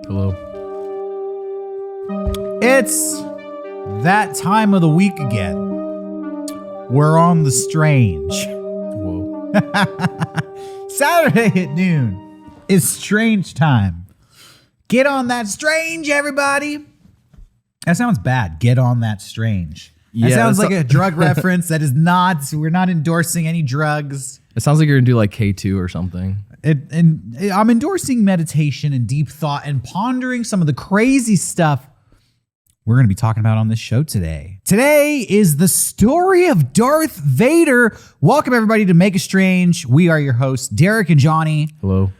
Hello. It's that time of the week again. We're on the strange. Whoa. Saturday at noon is strange time. Get on that strange, everybody. That sounds bad. Get on that strange. That sounds like a drug reference. That is not. We're not endorsing any drugs. It sounds like you're gonna do like K2 or something. I'm endorsing meditation and deep thought and pondering some of the crazy stuff we're going to be talking about on this show today. Today is the story of Darth Vader. Welcome everybody to Make a Strange. We are your hosts, Derek and Johnny. Hello.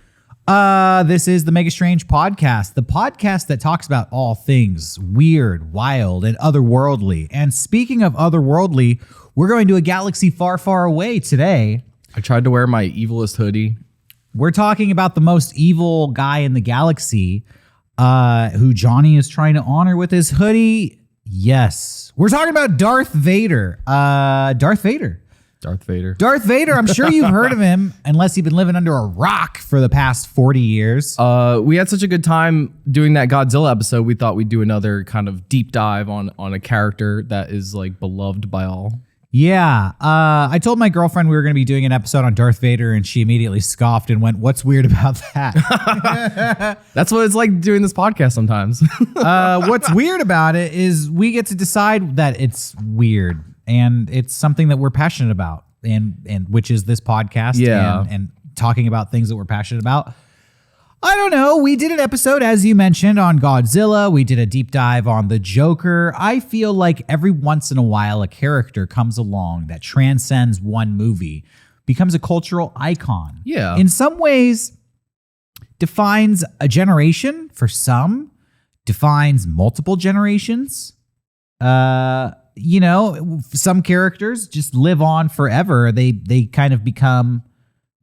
This is the Make a Strange podcast, the podcast that talks about all things weird, wild, and otherworldly. And speaking of otherworldly, we're going to a galaxy far, far away today. I tried to wear my evilest hoodie. We're talking about the most evil guy in the galaxy, who Johnny is trying to honor with his hoodie. Yes. We're talking about Darth Vader. Darth Vader. I'm sure you've heard of him, unless you've been living under a rock for the past 40 years. We had such a good time doing that Godzilla episode. We thought we'd do another kind of deep dive on a character that is like beloved by all. Yeah. I told my girlfriend we were going to be doing an episode on Darth Vader, and she immediately scoffed and went, "What's weird about that?" That's what it's like doing this podcast sometimes. What's weird about it is we get to decide that it's weird, and it's something that we're passionate about, and which is this podcast. Yeah. And talking about things that we're passionate about. I don't know. We did an episode, as you mentioned, on Godzilla. We did a deep dive on the Joker. I feel like every once in a while, a character comes along that transcends one movie, becomes a cultural icon. Yeah. In some ways, defines a generation. For some, defines multiple generations. Some characters just live on forever. They kind of become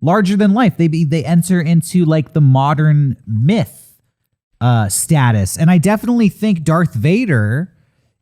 larger than life. They enter into like the modern myth status. And I definitely think Darth Vader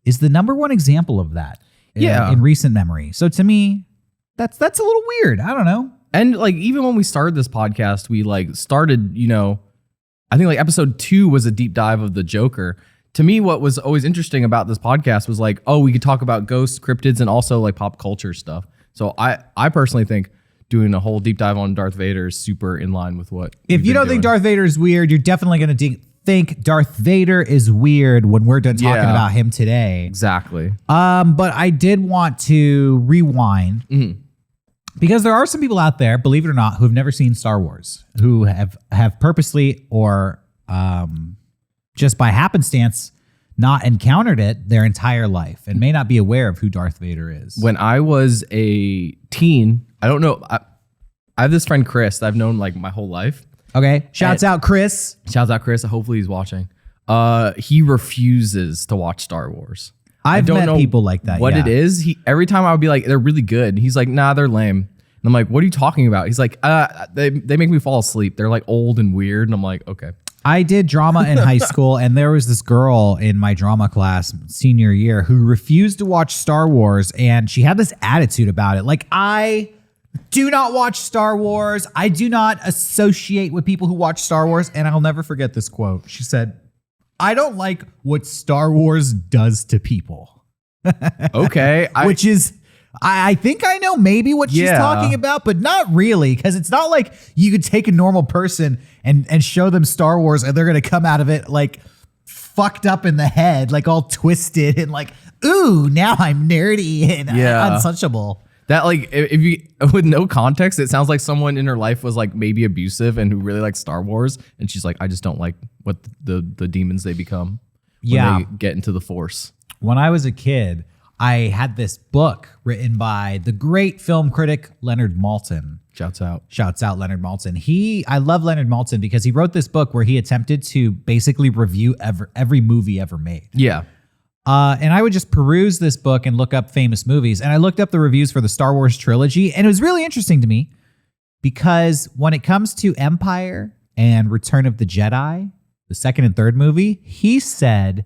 is the number one example of that in recent memory. So to me, that's a little weird. I don't know. And like, even when we started this podcast, we like started, I think like episode 2 was a deep dive of the Joker. To me, what was always interesting about this podcast was like, we could talk about ghosts, cryptids, and also like pop culture stuff. So I personally think doing a whole deep dive on Darth Vader is super in line with what. If you don't think Darth Vader is weird, you're definitely going to think Darth Vader is weird when we're done talking about him today. Exactly. But I did want to rewind because there are some people out there, believe it or not, who have never seen Star Wars, who have purposely or just by happenstance not encountered it their entire life and may not be aware of who Darth Vader is. When I was a teen, I don't know. I have this friend, Chris, that I've known like my whole life. Okay. Shouts out, Chris. Hopefully he's watching. He refuses to watch Star Wars. I've met people like that. What it is. Every time I would be like, they're really good. He's like, nah, they're lame. And I'm like, what are you talking about? He's like, they make me fall asleep. They're like old and weird. And I'm like, okay. I did drama in high school, and there was this girl in my drama class senior year who refused to watch Star Wars, and she had this attitude about it. Like, I do not watch Star Wars. I do not associate with people who watch Star Wars, and I'll never forget this quote. She said, "I don't like what Star Wars does to people." Okay. Which is... I think I know maybe what she's talking about, but not really, because it's not like you could take a normal person and show them Star Wars and they're going to come out of it like fucked up in the head, like all twisted and like, ooh, now I'm nerdy and untouchable. That like, if you, with no context, it sounds like someone in her life was like maybe abusive and who really likes Star Wars. And she's like, I just don't like what the demons they become when they get into the Force. When I was a kid, I had this book written by the great film critic Leonard Maltin. Shouts out Leonard Maltin. I love Leonard Maltin because he wrote this book where he attempted to basically review every movie ever made. Yeah. And I would just peruse this book and look up famous movies. And I looked up the reviews for the Star Wars trilogy, and it was really interesting to me because when it comes to Empire and Return of the Jedi, the second and third movie, he said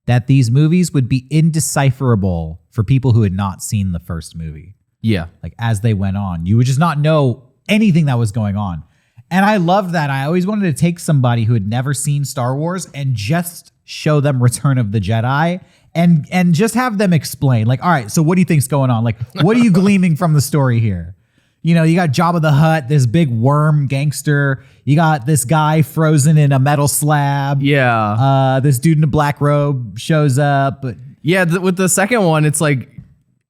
that these movies would be indecipherable for people who had not seen the first movie. Yeah. Like as they went on, you would just not know anything that was going on. And I loved that. I always wanted to take somebody who had never seen Star Wars and just show them Return of the Jedi and just have them explain, like, all right, so what do you think's going on? Like, what are you gleaming from the story here? You know, you got Jabba the Hutt, this big worm gangster. You got this guy frozen in a metal slab. Yeah. This dude in a black robe shows up. But yeah, with the second one, it's like,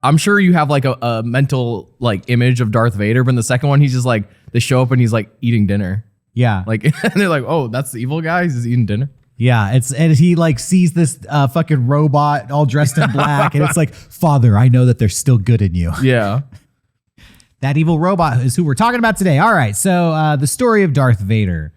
I'm sure you have like a mental like image of Darth Vader, but in the second one, he's just like, they show up and he's like eating dinner. Yeah. Like, and they're like, oh, that's the evil guy? He's just eating dinner? Yeah, and he like sees this fucking robot all dressed in black, and it's like, Father, I know that there's still good in you. Yeah. That evil robot is who we're talking about today. All right, so the story of Darth Vader.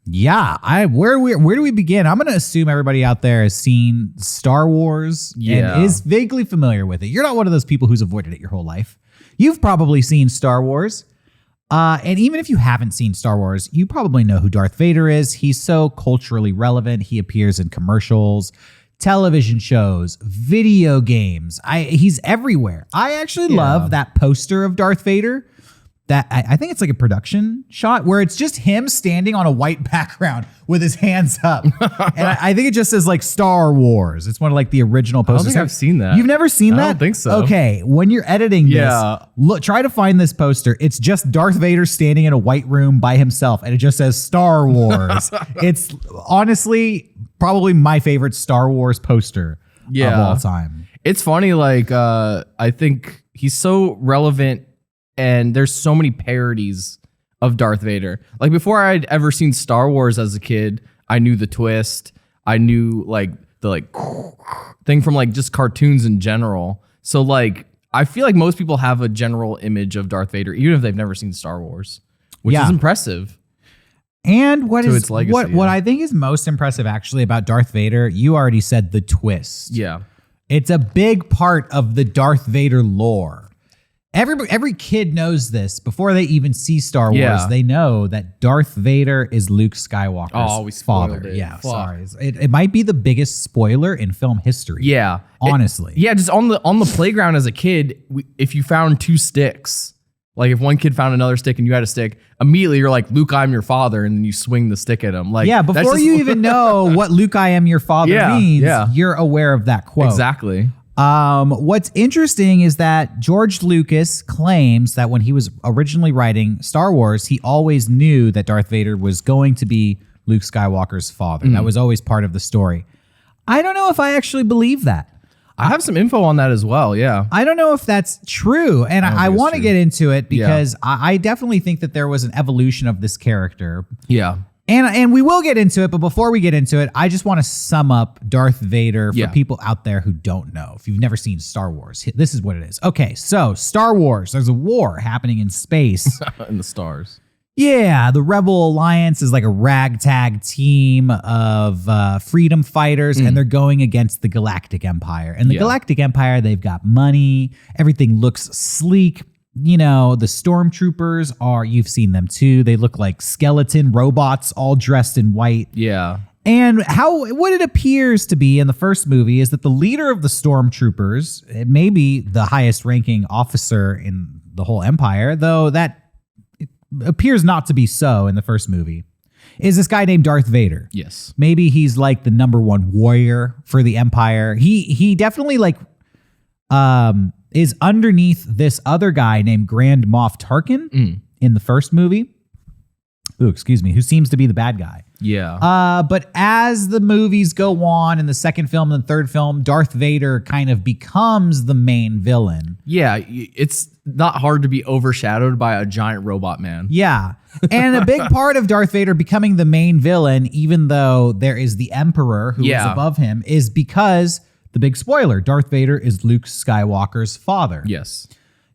Yeah, where do we begin? I'm gonna assume everybody out there has seen Star Wars and is vaguely familiar with it. You're not one of those people who's avoided it your whole life. You've probably seen Star Wars. And even if you haven't seen Star Wars, you probably know who Darth Vader is. He's so culturally relevant. He appears in commercials, television shows, video games. He's everywhere. I actually love that poster of Darth Vader. That I think it's like a production shot where it's just him standing on a white background with his hands up. And I think it just says like Star Wars. It's one of like the original posters. I don't think I've seen that. You've never seen that? I don't think so. Okay, when you're editing this, look, try to find this poster. It's just Darth Vader standing in a white room by himself, and it just says Star Wars. It's honestly probably my favorite Star Wars poster of all time. It's funny, like I think he's so relevant. And there's so many parodies of Darth Vader. Like before I'd ever seen Star Wars as a kid, I knew the twist. I knew like the like thing from like just cartoons in general. So like I feel like most people have a general image of Darth Vader, even if they've never seen Star Wars, which is impressive. And what legacy, I think is most impressive actually about Darth Vader, you already said the twist. Yeah. It's a big part of the Darth Vader lore. Every kid knows this before they even see Star Wars. Yeah. They know that Darth Vader is Luke Skywalker's father. It. Yeah, sorry. It might be the biggest spoiler in film history. Yeah, honestly. Just on the playground as a kid, if you found two sticks, like if one kid found another stick and you had a stick, immediately you're like, Luke, I'm your father, and then you swing the stick at him. Like, yeah, before you even know what Luke, I am your father means, you're aware of that quote. Exactly. What's interesting is that George Lucas claims that when he was originally writing Star Wars, he always knew that Darth Vader was going to be Luke Skywalker's father. That was always part of the story. I don't know if I actually believe that. I have some info on that as well. Yeah. I don't know if that's true. And I want to get into it because I definitely think that there was an evolution of this character. Yeah. And we will get into it, but before we get into it, I just want to sum up Darth Vader for people out there who don't know. If you've never seen Star Wars, this is what it is. Okay, so Star Wars, there's a war happening in space. In the stars. Yeah, the Rebel Alliance is like a ragtag team of freedom fighters, and they're going against the Galactic Empire. And the Galactic Empire, they've got money. Everything looks sleek. You know, the stormtroopers you've seen them too. They look like skeleton robots all dressed in white. Yeah. And what it appears to be in the first movie is that the leader of the stormtroopers, it may be the highest ranking officer in the whole empire, though that it appears not to be so in the first movie, is this guy named Darth Vader. Yes. Maybe he's like the number one warrior for the empire. He definitely like, is underneath this other guy named Grand Moff Tarkin in the first movie. Ooh, excuse me, who seems to be the bad guy. Yeah. But as the movies go on in the second film and the third film, Darth Vader kind of becomes the main villain. Yeah, it's not hard to be overshadowed by a giant robot man. Yeah. And a big part of Darth Vader becoming the main villain, even though there is the Emperor who is above him, is because the big spoiler, Darth Vader is Luke Skywalker's father. Yes.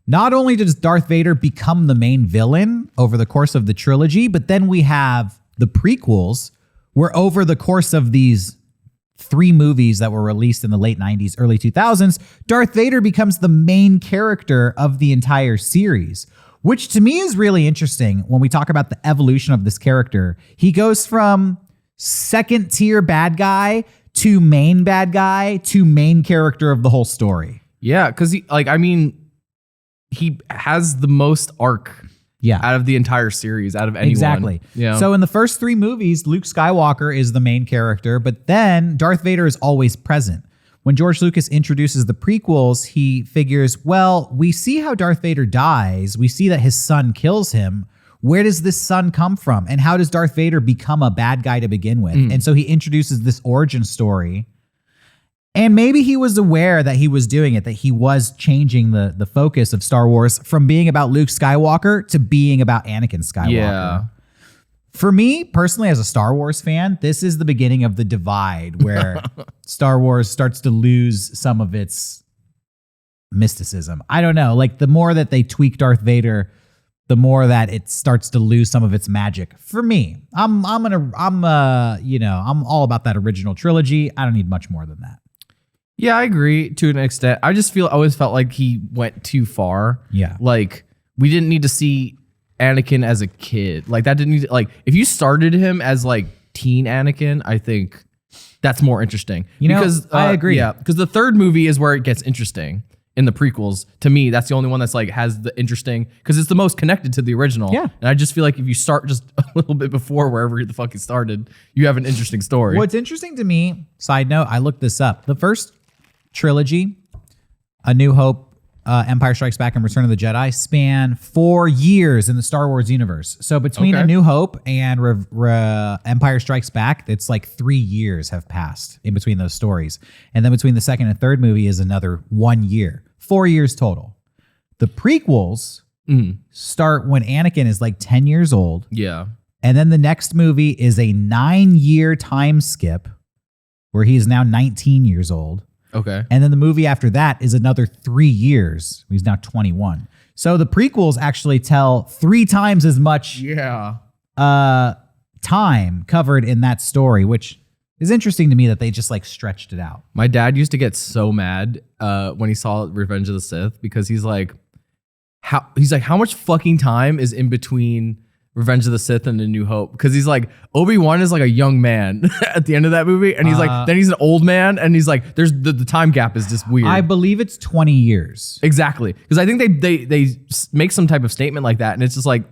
Not only does Darth Vader become the main villain over the course of the trilogy, but then we have the prequels where over the course of these 3 movies that were released in the late 90s, early 2000s, Darth Vader becomes the main character of the entire series, which to me is really interesting when we talk about the evolution of this character. He goes from second tier bad guy to main bad guy to main character of the whole story. Yeah, because he has the most arc Yeah. Out of the entire series, out of anyone. Exactly. Yeah. So in the first 3 movies, Luke Skywalker is the main character, but then Darth Vader is always present. When George Lucas introduces the prequels, he figures, well, we see how Darth Vader dies. We see that his son kills him. Where does this son come from? And how does Darth Vader become a bad guy to begin with? And so he introduces this origin story. And maybe he was aware that he was doing it, that he was changing the focus of Star Wars from being about Luke Skywalker to being about Anakin Skywalker. Yeah. For me, personally, as a Star Wars fan, this is the beginning of the divide where Star Wars starts to lose some of its mysticism. I don't know. Like, the more that they tweak Darth Vader, the more that it starts to lose some of its magic. For me, I'm all about that original trilogy. I don't need much more than that. Yeah, I agree to an extent. I just always felt like he went too far. Yeah. Like, we didn't need to see Anakin as a kid. Like, that didn't need to, like, if you started him as like teen Anakin, I think that's more interesting. Because I agree. Yeah, because the third movie is where it gets interesting in the prequels. To me, that's the only one that's like has the interesting, because it's the most connected to the original. Yeah. And I just feel like if you start just a little bit before wherever the fuck it started, you have an interesting story. What's interesting to me, side note, I looked this up. The first trilogy, A New Hope, Empire Strikes Back, and Return of the Jedi, span 4 years in the Star Wars universe. So between A New Hope and Empire Strikes Back, it's like 3 years have passed in between those stories. And then between the second and third movie is another 1 year. 4 years total. The prequels start when Anakin is like 10 years old. Yeah. And then the next movie is a 9-year time skip where he is now 19 years old. Okay. And then the movie after that is another 3 years. He's now 21. So the prequels actually tell 3 times as much time covered in that story, which is interesting to me that they just like stretched it out. My dad used to get so mad when he saw Revenge of the Sith, because he's like, how much fucking time is in between Revenge of the Sith and A New Hope? Because he's like, Obi-Wan is like a young man at the end of that movie, and he's like, then he's an old man, and he's like, there's the time gap is just weird. I believe it's 20 years. Exactly, because I think they make some type of statement like that, and it's just like,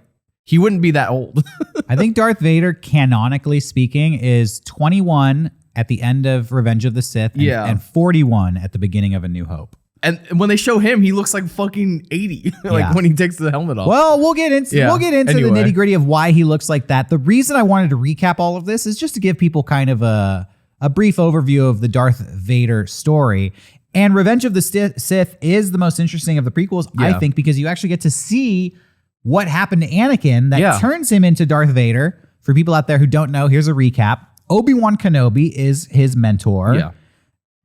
he wouldn't be that old. I think Darth Vader, canonically speaking, is 21 at the end of Revenge of the Sith, and 41 at the beginning of A New Hope. And when they show him, he looks like fucking 80, when he takes the helmet off. Well, we'll get into the nitty gritty of why he looks like that. The reason I wanted to recap all of this is just to give people kind of a brief overview of the Darth Vader story. And Revenge of the Sith is the most interesting of the prequels, I think, because you actually get to see what happened to Anakin that turns him into Darth Vader. For people out there who don't know, here's a recap. Obi-Wan Kenobi is his mentor. Yeah.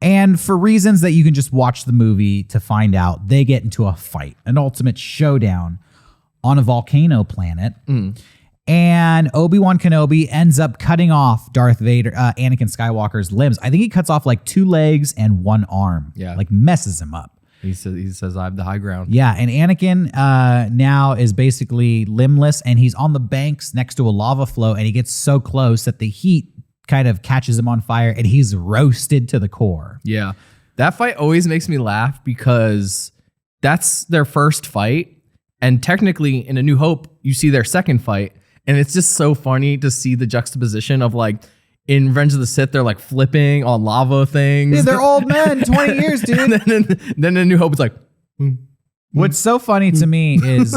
And for reasons that you can just watch the movie to find out, they get into a fight, an ultimate showdown on a volcano planet. And Obi-Wan Kenobi ends up cutting off Anakin Skywalker's limbs. I think he cuts off like 2 legs and 1 arm. Yeah. Like messes him up. He says, I have the high ground. Yeah. And Anakin now is basically limbless, and he's on the banks next to a lava flow, and he gets so close that the heat kind of catches him on fire, and he's roasted to the core. Yeah. That fight always makes me laugh, because that's their first fight. And technically in A New Hope, you see their second fight. And it's just so funny to see the juxtaposition of like, in Revenge of the Sith, they're like flipping on lava things. Yeah, they're old men, 20 years, dude. And then in A New Hope, it's like, What's so funny to me is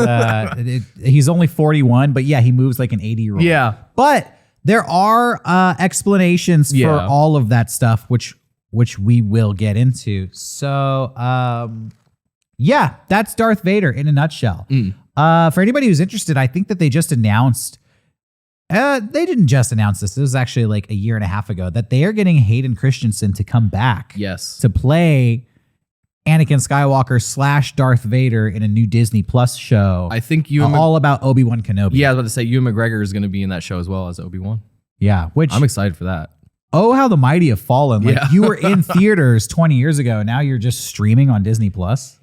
he's only 41, but yeah, he moves like an 80-year-old. Yeah. But there are explanations for all of that stuff, which we will get into. So, that's Darth Vader in a nutshell. For anybody who's interested, I think that they just announced, they didn't just announce this. It was actually like 1.5 years ago that they are getting Hayden Christensen to come back. Yes. To play Anakin Skywalker / Darth Vader in a new Disney Plus show. I think all about Obi-Wan Kenobi. Yeah, I was about to say Ewan McGregor is going to be in that show as well as Obi-Wan. Yeah, which I'm excited for that. Oh, how the mighty have fallen. Like you were in theaters 20 years ago. Now you're just streaming on Disney Plus.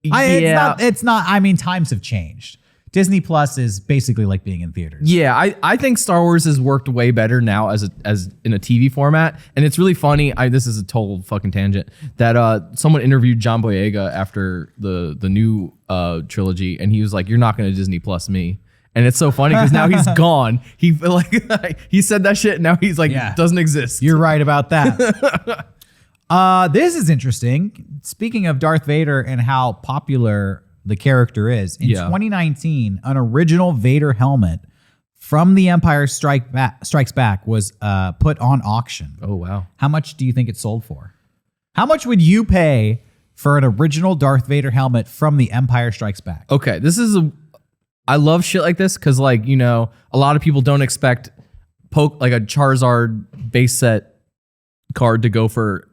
It's not. I mean, times have changed. Disney Plus is basically like being in theaters. Yeah, I think Star Wars has worked way better now as in a TV format, and it's really funny. This is a total fucking tangent that someone interviewed John Boyega after the new trilogy, and he was like, "You're not going to Disney Plus me," And it's so funny because now he's gone. He like he said that shit and now he's like doesn't exist. You're right about that. This is interesting. Speaking of Darth Vader and how popular the character is, in 2019, an original Vader helmet from The Empire Strikes Back was put on auction. Oh, wow. How much do you think it sold for? How much would you pay for an original Darth Vader helmet from The Empire Strikes Back? Okay, I love shit like this because, like, you know, a lot of people don't expect like a Charizard base set card to go for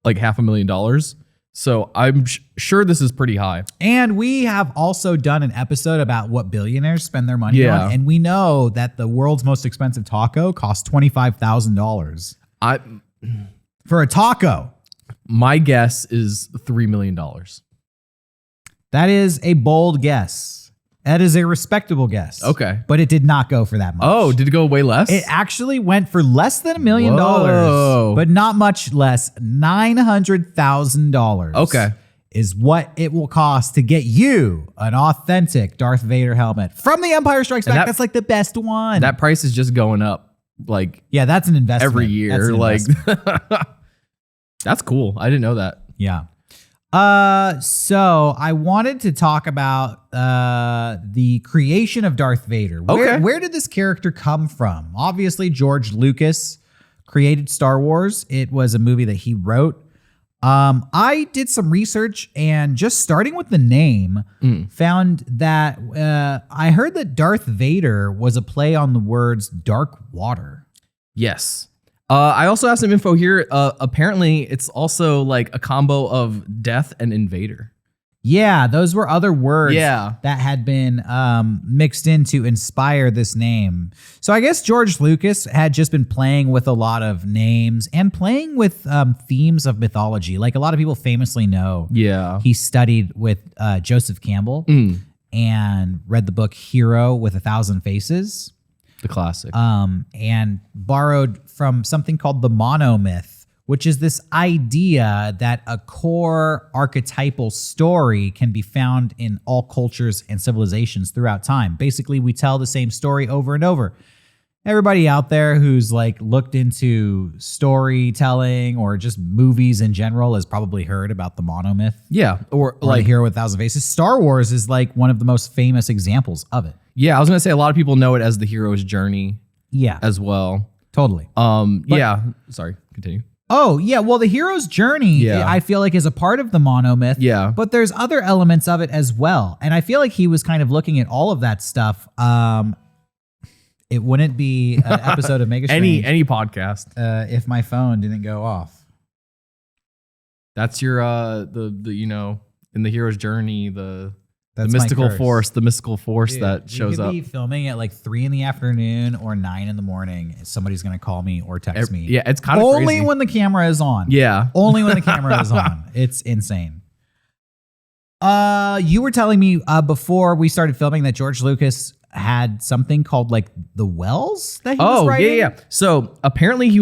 like $500,000. So I'm sure this is pretty high. And we have also done an episode about what billionaires spend their money on. And we know that the world's most expensive taco costs $25,000. For a taco. My guess is $3 million. That is a bold guess. That is a respectable guess. Okay. But it did not go for that much. Oh, did it go way less? It actually went for less than $1 million, Whoa. but not much less. $900,000. Okay. Is what it will cost to get you an authentic Darth Vader helmet from The Empire Strikes Back. That's like the best one. That price is just going up. Like, yeah, that's an investment. Every year. Like, that's cool. I didn't know that. Yeah. So I wanted to talk about the creation of Darth Vader. Where did this character come from? Obviously, George Lucas created Star Wars. It was a movie that he wrote. I did some research and just starting with the name, found that I heard that Darth Vader was a play on the words dark water. Yes. I also have some info here. Apparently, it's also like a combo of death and invader. Yeah, those were other words that had been mixed in to inspire this name. So I guess George Lucas had just been playing with a lot of names and playing with themes of mythology. Like a lot of people famously know. Yeah. He studied with Joseph Campbell and read the book Hero with 1,000 Faces. The classic. And borrowed from something called the monomyth, which is this idea that a core archetypal story can be found in all cultures and civilizations throughout time. Basically, we tell the same story over and over. Everybody out there who's like looked into storytelling or just movies in general has probably heard about the monomyth. Yeah. Or like the Hero with 1,000 Faces. Star Wars is like one of the most famous examples of it. Yeah, I was gonna say a lot of people know it as the hero's journey. Yeah, as well. Totally. Yeah. Sorry. Continue. Oh yeah. Well, the hero's journey, I feel like, is a part of the monomyth. Yeah. But there's other elements of it as well, and I feel like he was kind of looking at all of that stuff. It wouldn't be an episode of Mega Strange any podcast if my phone didn't go off. That's your the you know, in the hero's journey, the That's mystical force, Dude, that shows up. You could be filming at like 3 PM or 9 AM. Somebody's going to call me or text me. Yeah, it's kind of only crazy. when the camera is on. Yeah. Only when the camera is on. It's insane. You were telling me before we started filming that George Lucas had something called like the Wells that he was writing? Yeah. So apparently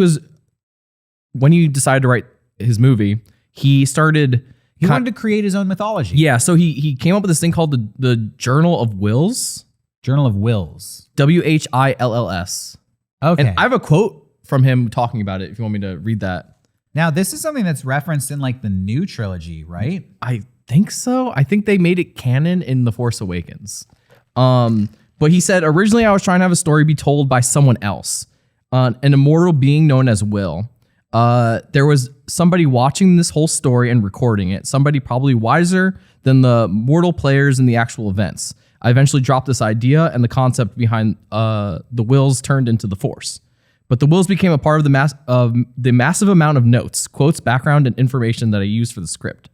when he decided to write his movie, he started... He wanted to create his own mythology. Yeah, so he came up with this thing called the Journal of Wills. Journal of Wills. WHILLS. Okay. And I have a quote from him talking about it if you want me to read that. Now, this is something that's referenced in like the new trilogy, right? I think so. I think they made it canon in The Force Awakens. But he said, originally I was trying to have a story be told by someone else, an immortal being known as Will. There was somebody watching this whole story and recording it, somebody probably wiser than the mortal players in the actual events. I eventually dropped this idea and the concept behind the wills turned into the Force. But the wills became a part of the massive amount of notes, quotes, background, and information that I used for the script.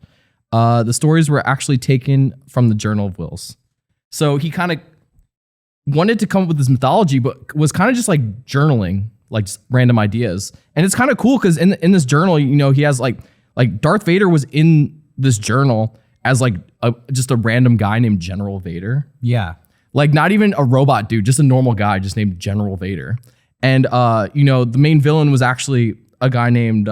The stories were actually taken from the Journal of Wills. So he kind of wanted to come up with this mythology, but was kind of just like journaling, like just random ideas. And it's kind of cool because in this journal, you know, he has like Darth Vader was in this journal as like just a random guy named General Vader. Yeah. Like not even a robot dude, just a normal guy just named General Vader. And, you know, the main villain was actually a guy named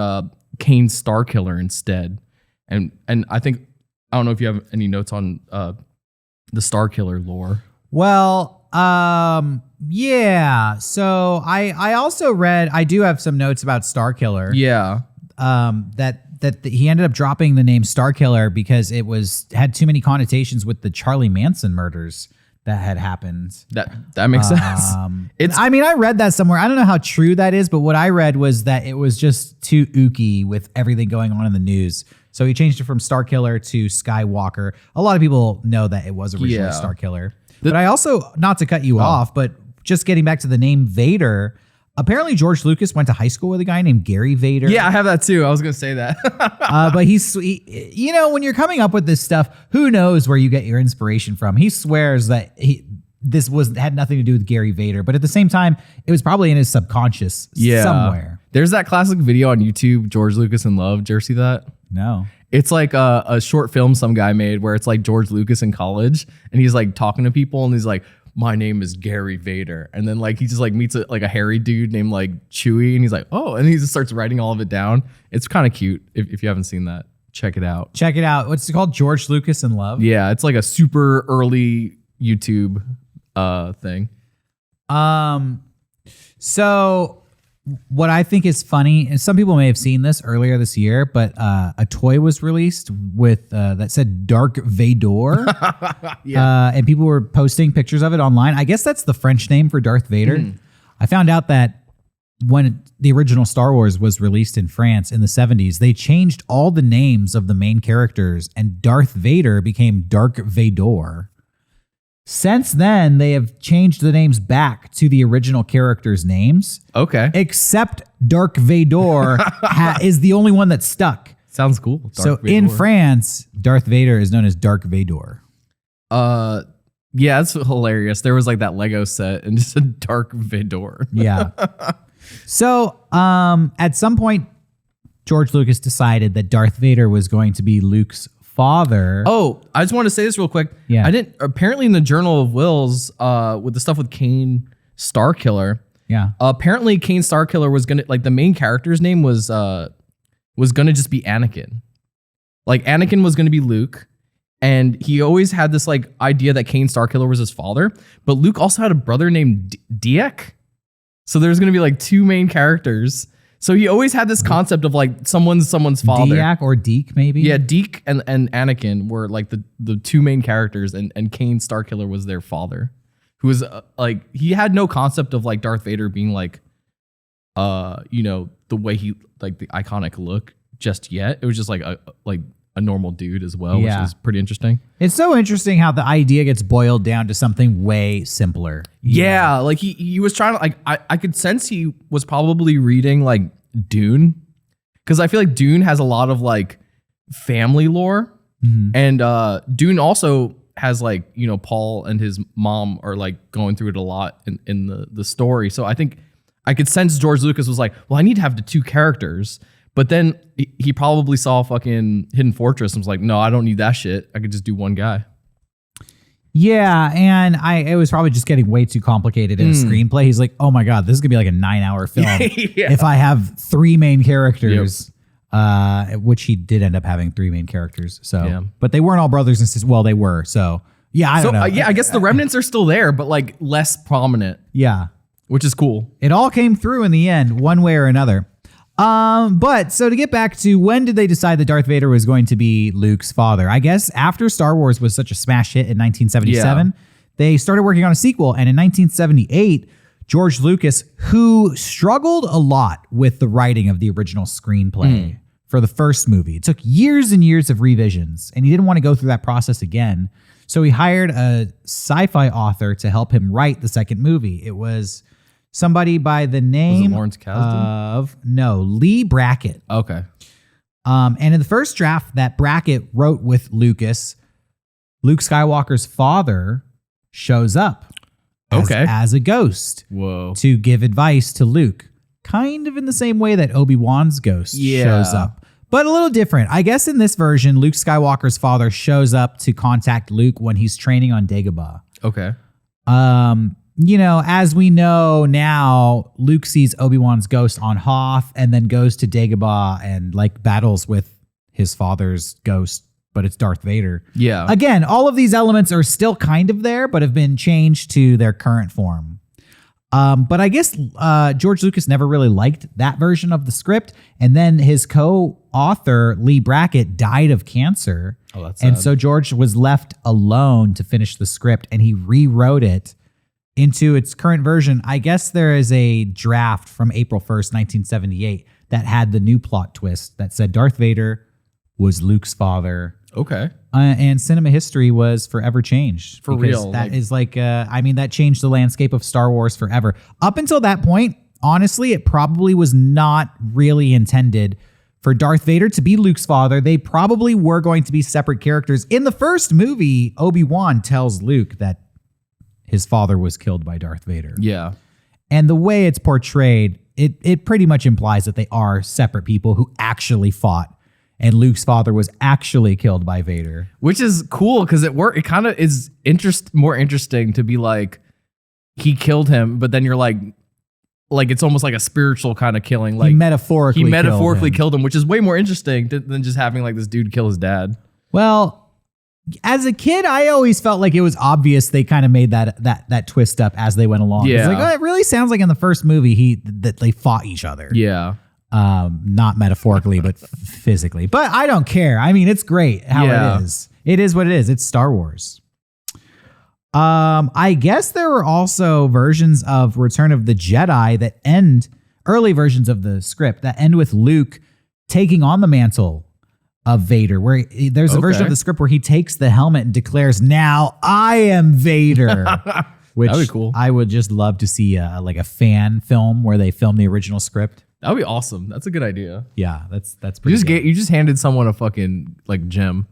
Kane Starkiller instead. And I think, I don't know if you have any notes on the Starkiller lore. Well, yeah. So I also read, I do have some notes about Starkiller. Yeah. That he ended up dropping the name Starkiller because it had too many connotations with the Charlie Manson murders that had happened. That makes sense. I mean, I read that somewhere. I don't know how true that is, but what I read was that it was just too ooky with everything going on in the news. So he changed it from Starkiller to Skywalker. A lot of people know that it was originally Starkiller. But I also, not to cut you off, but just getting back to the name Vader, apparently George Lucas went to high school with a guy named Gary Vader. Yeah, I have that too. I was going to say that. But he, when you're coming up with this stuff, who knows where you get your inspiration from? He swears that this had nothing to do with Gary Vader, but at the same time, it was probably in his subconscious somewhere. There's that classic video on YouTube, George Lucas in Love. Did you ever see that? No. It's like a short film some guy made where it's like George Lucas in college and he's like talking to people and he's like, my name is Gary Vader. And then like he just like meets a hairy dude named like Chewie and he's like, oh, and he just starts writing all of it down. It's kind of cute. If you haven't seen that, check it out. Check it out. What's it called? George Lucas in Love? Yeah, it's like a super early YouTube thing. So what I think is funny, and some people may have seen this earlier this year, but a toy was released with that said Dark Vader. And people were posting pictures of it online. I guess that's the French name for Darth Vader. I found out that when the original Star Wars was released in France in the 70s, they changed all the names of the main characters and Darth Vader became Dark Vader. Since then, they have changed the names back to the original characters' names. Okay. Except Dark Vader is the only one that stuck. Sounds cool. Darth Vader. In France, Darth Vader is known as Dark Vader. Yeah, that's hilarious. There was like that Lego set and just a Dark Vader. Yeah. So at some point, George Lucas decided that Darth Vader was going to be Luke's father. Oh, I just want to say this real quick. Yeah. Apparently in the Journal of Wills, with the stuff with Kane Starkiller. Yeah. Apparently Kane Starkiller was gonna, like, the main character's name was gonna just be Anakin. Like Anakin was gonna be Luke. And he always had this like idea that Kane Starkiller was his father, but Luke also had a brother named Diek. So there's gonna be like two main characters. So he always had this concept of like someone's father. Diak or Deke, maybe? Yeah, Deke and Anakin were like the two main characters, and Kane Starkiller was their father, who was like, he had no concept of like Darth Vader being like, the way he, like the iconic look just yet. It was just like a normal dude as well, which is pretty interesting. It's so interesting how the idea gets boiled down to something way simpler. Yeah, like he was trying to, like, I could sense he was probably reading like Dune, because I feel like Dune has a lot of like family lore, and Dune also has like, Paul and his mom are like going through it a lot in the story. So I think I could sense George Lucas was like, well, I need to have the two characters. But then he probably saw fucking Hidden Fortress and was like, no, I don't need that shit. I could just do one guy. Yeah, and it was probably just getting way too complicated in a screenplay. He's like, oh my God, this is going to be like a 9-hour film if I have three main characters, which he did end up having three main characters. So, but they weren't all brothers and sisters. Well, they were. So, yeah, I don't know. I guess the remnants are still there, but like less prominent. Yeah. Which is cool. It all came through in the end, one way or another. But so to get back to when did they decide that Darth Vader was going to be Luke's father? I guess after Star Wars was such a smash hit in 1977, they started working on a sequel. And in 1978, George Lucas, who struggled a lot with the writing of the original screenplay for the first movie, it took years and years of revisions, and he didn't want to go through that process again. So he hired a sci-fi author to help him write the second movie. It was somebody by the name Lawrence Kasdan? Lee Brackett. Okay. And in the first draft that Brackett wrote with Lucas, Luke Skywalker's father shows up as a ghost to give advice to Luke, kind of in the same way that Obi-Wan's ghost shows up, but a little different. I guess in this version, Luke Skywalker's father shows up to contact Luke when he's training on Dagobah. Okay. As we know now, Luke sees Obi-Wan's ghost on Hoth and then goes to Dagobah and like battles with his father's ghost but it's Darth Vader. Yeah. Again, all of these elements are still kind of there, but have been changed to their current form. But I guess George Lucas never really liked that version of the script. And then his co-author, Lee Brackett, died of cancer. Oh, that's and sad. so George was left alone to finish the script, and he rewrote it into its current version. I guess there is a draft from April 1st, 1978 that had the new plot twist that said Darth Vader was Luke's father. Okay. And cinema history was forever changed. For because real, That like- is that changed the landscape of Star Wars forever. Up until that point, honestly, it probably was not really intended for Darth Vader to be Luke's father. They probably were going to be separate characters. In the first movie, Obi-Wan tells Luke that his father was killed by Darth Vader. Yeah. And the way it's portrayed, it pretty much implies that they are separate people who actually fought. And Luke's father was actually killed by Vader. Which is cool because it kind of is more interesting to be like, he killed him, but then you're like it's almost like a spiritual kind of killing. Like He metaphorically killed him, which is way more interesting than just having like this dude kill his dad. Well, as a kid, I always felt like it was obvious they kind of made that twist up as they went along. Yeah. It's like, it really sounds like in the first movie that they fought each other. Yeah. Not metaphorically, but physically. But I don't care. I mean, it's great how Yeah. it is. It is what it is. It's Star Wars. I guess there were also versions of Return of the Jedi that end, early versions of the script that end with Luke taking on the mantle of Vader, where there's a version of the script where he takes the helmet and declares, "Now I am Vader." Which That'd be cool. I would just love to see like a fan film where they film the original script. That would be awesome. That's a good idea. Yeah, that's pretty You just handed someone a fucking like gem.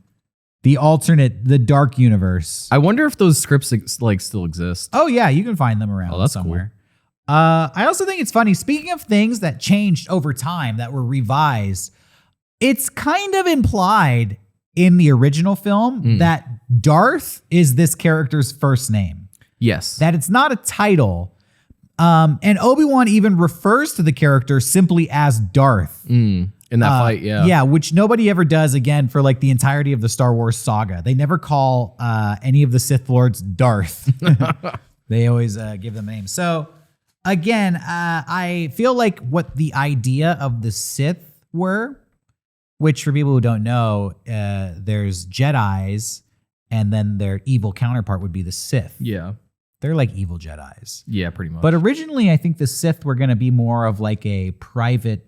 The alternate, the dark universe. I wonder if those scripts like still exist. Oh yeah, you can find them around that's somewhere. I also think it's funny. Speaking of things that changed over time that were revised, it's kind of implied in the original film that Darth is this character's first name. Yes. That it's not a title. And Obi-Wan even refers to the character simply as Darth. In that fight, yeah. Yeah, which nobody ever does again for like the entirety of the Star Wars saga. They never call any of the Sith Lords Darth. They always give them a name. So again, I feel like what the idea of the Sith were, which for people who don't know, there's Jedis, and then their evil counterpart would be the Sith. Yeah. They're like evil Jedis. Yeah, pretty much. But originally, I think the Sith were going to be more of like a private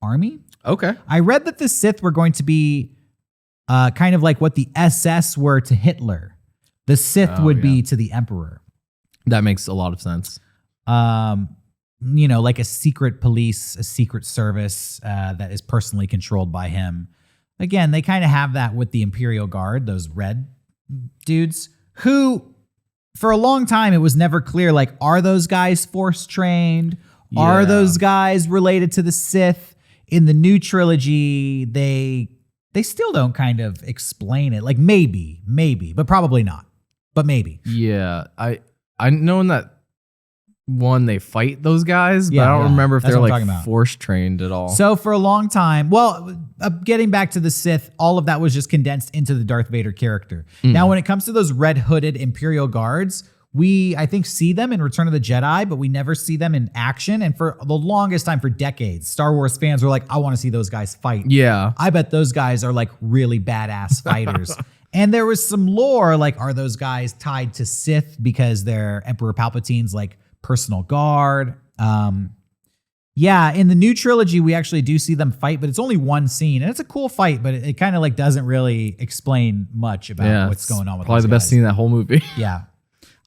army. Okay. I read that the Sith were going to be kind of like what the SS were to Hitler. The Sith would be to the Emperor. That makes a lot of sense. Like a secret police, a secret service that is personally controlled by him. Again, they kind of have that with the Imperial Guard, those red dudes who, for a long time, it was never clear, like, are those guys force trained? Yeah. Are those guys related to the Sith? In the new trilogy, they still don't kind of explain it. Like maybe, but probably not. But maybe. Yeah. I know in that one they fight those guys, but Yeah, I don't yeah. remember if That's they're what I'm like talking about. force trained at all. So for a long time, getting back to the Sith, all of that was just condensed into the Darth Vader character. Now, when it comes to those red hooded Imperial Guards, we, I think, see them in Return of the Jedi, but we never see them in action. And for the longest time, for decades, Star Wars fans were like, I want to see those guys fight. Yeah. I bet those guys are like really badass fighters. And there was some lore, like, are those guys tied to Sith because they're Emperor Palpatine's like personal guard? Yeah, in the new trilogy, we actually do see them fight, but it's only one scene. And it's a cool fight, but it kind of like doesn't really explain much about what's going on with probably those the best guys. scene in that whole movie. Yeah.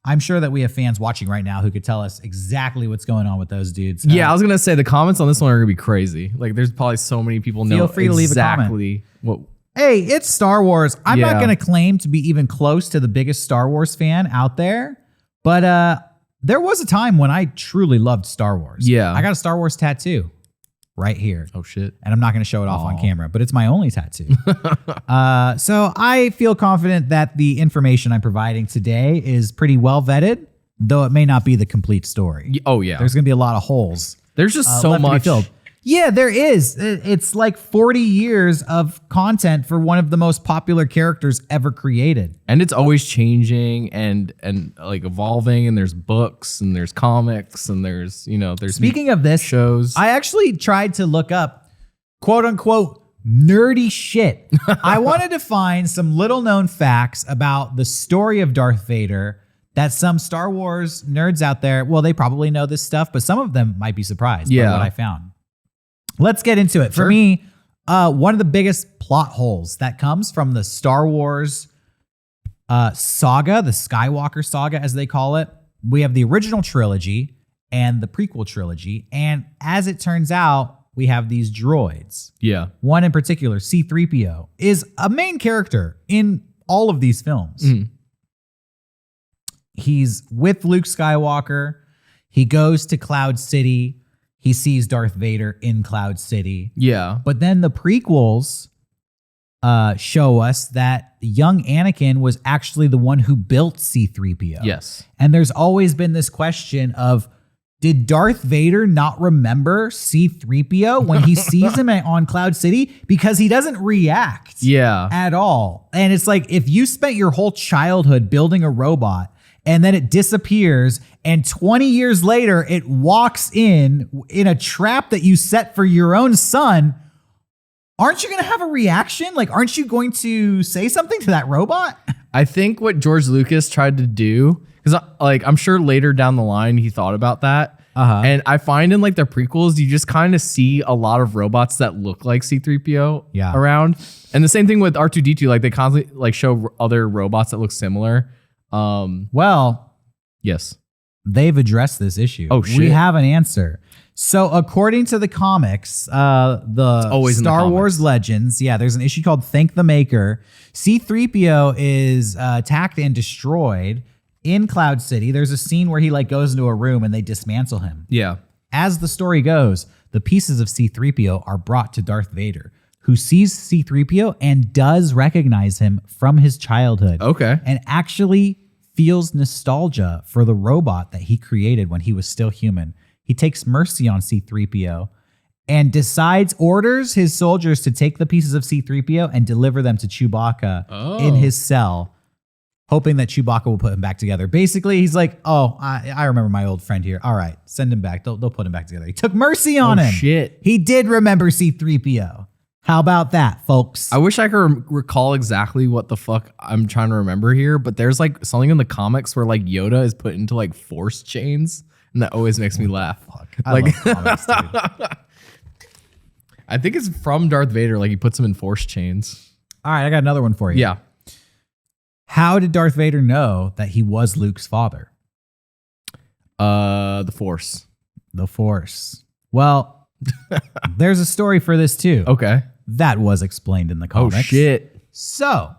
I'm sure that we have fans watching right now who could tell us exactly what's going on with those dudes. Yeah, I was gonna say the comments on this one are gonna be crazy. Like, there's probably so many people know Feel free to leave a comment. exactly what. Hey, it's Star Wars. I'm not Yeah. going to claim to be even close to the biggest Star Wars fan out there, but there was a time when I truly loved Star Wars. Yeah. I got a Star Wars tattoo right here. Oh shit. And I'm not going to show it off on Aw. camera, but it's my only tattoo. So I feel confident that the information I'm providing today is pretty well vetted, though it may not be the complete story. Oh yeah. There's going to be a lot of holes. There's just so left to be much. filled. Yeah, there is. It's like 40 years of content for one of the most popular characters ever created. And it's always changing and like evolving, and there's books and there's comics and there's, there's Speaking of this, shows. I actually tried to look up quote unquote nerdy shit. I wanted to find some little known facts about the story of Darth Vader that some Star Wars nerds out there, well, they probably know this stuff, but some of them might be surprised by what I found. Let's get into it. For me, one of the biggest plot holes that comes from the Star Wars saga, the Skywalker saga, as they call it. We have the original trilogy and the prequel trilogy. And as it turns out, we have these droids. Yeah. One in particular, C-3PO, is a main character in all of these films. Mm. He's with Luke Skywalker. He goes to Cloud City. He sees Darth Vader in Cloud City. Yeah. But then the prequels show us that young Anakin was actually the one who built C-3PO. Yes. And there's always been this question of, did Darth Vader not remember C-3PO when he sees him on Cloud City? Because he doesn't react at all. And it's like, if you spent your whole childhood building a robot and then it disappears, and 20 years later, it walks in a trap that you set for your own son, aren't you going to have a reaction? Like, aren't you going to say something to that robot? I think what George Lucas tried to do, because I'm sure later down the line, he thought about that. And I find in like the prequels, you just kind of see a lot of robots that look like C-3PO around. And the same thing with R2-D2, like they constantly like show other robots that look similar. Yes, they've addressed this issue. Oh, shit. We have an answer. So according to the comics, the Star Wars Legends, there's an issue called Thank the Maker. C-3PO is attacked and destroyed in Cloud City. There's a scene where he like goes into a room and they dismantle him. Yeah. As the story goes, the pieces of C-3PO are brought to Darth Vader, who sees C-3PO and does recognize him from his childhood. Okay. And actually feels nostalgia for the robot that he created when he was still human. He takes mercy on C-3PO and orders his soldiers to take the pieces of C-3PO and deliver them to Chewbacca in his cell, hoping that Chewbacca will put him back together. Basically, he's like, I remember my old friend here. All right, send him back. They'll put him back together. He took mercy on him. Shit. He did remember C-3PO. How about that, folks? I wish I could recall exactly what the fuck I'm trying to remember here, but there's like something in the comics where like Yoda is put into like force chains, and that always makes me laugh. Fuck. I love comics, dude. I think it's from Darth Vader, like he puts him in force chains. All right, I got another one for you. Yeah. How did Darth Vader know that he was Luke's father? The Force. The Force. Well, there's a story for this too. Okay. That was explained in the comics. Oh, shit. So,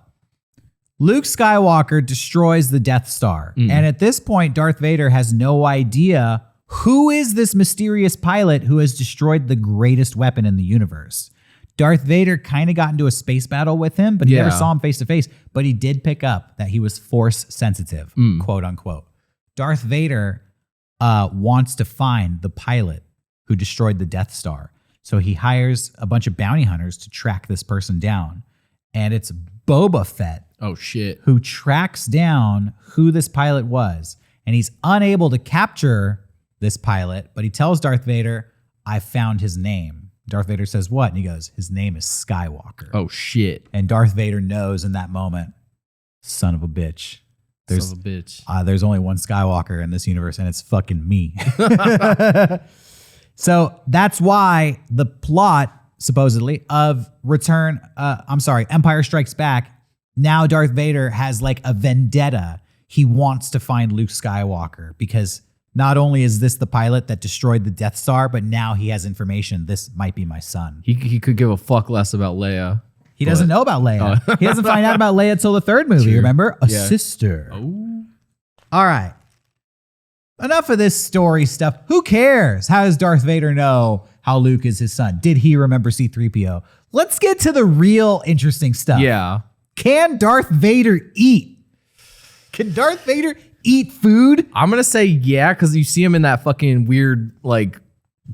Luke Skywalker destroys the Death Star. And at this point, Darth Vader has no idea who is this mysterious pilot who has destroyed the greatest weapon in the universe. Darth Vader kind of got into a space battle with him, but he never saw him face to face. But he did pick up that he was force sensitive, quote unquote. Darth Vader wants to find the pilot who destroyed the Death Star. So he hires a bunch of bounty hunters to track this person down. And it's Boba Fett. Oh, shit. Who tracks down who this pilot was. And he's unable to capture this pilot, but he tells Darth Vader, I found his name. Darth Vader says, what? And he goes, his name is Skywalker. Oh, shit. And Darth Vader knows in that moment, son of a bitch. There's only one Skywalker in this universe, and it's fucking me. So that's why the plot, supposedly, of Empire Strikes Back, now Darth Vader has like a vendetta. He wants to find Luke Skywalker because not only is this the pilot that destroyed the Death Star, but now he has information. This might be my son. He could give a fuck less about Leia. He doesn't know about Leia. He doesn't find out about Leia until the third movie, remember? A sister. Oh. All right. Enough of this story stuff. Who cares? How does Darth Vader know how Luke is his son? Did he remember C-3PO? Let's get to the real interesting stuff. Yeah. Can Darth Vader eat? Can Darth Vader eat food? I'm going to say yeah, because you see him in that fucking weird, like,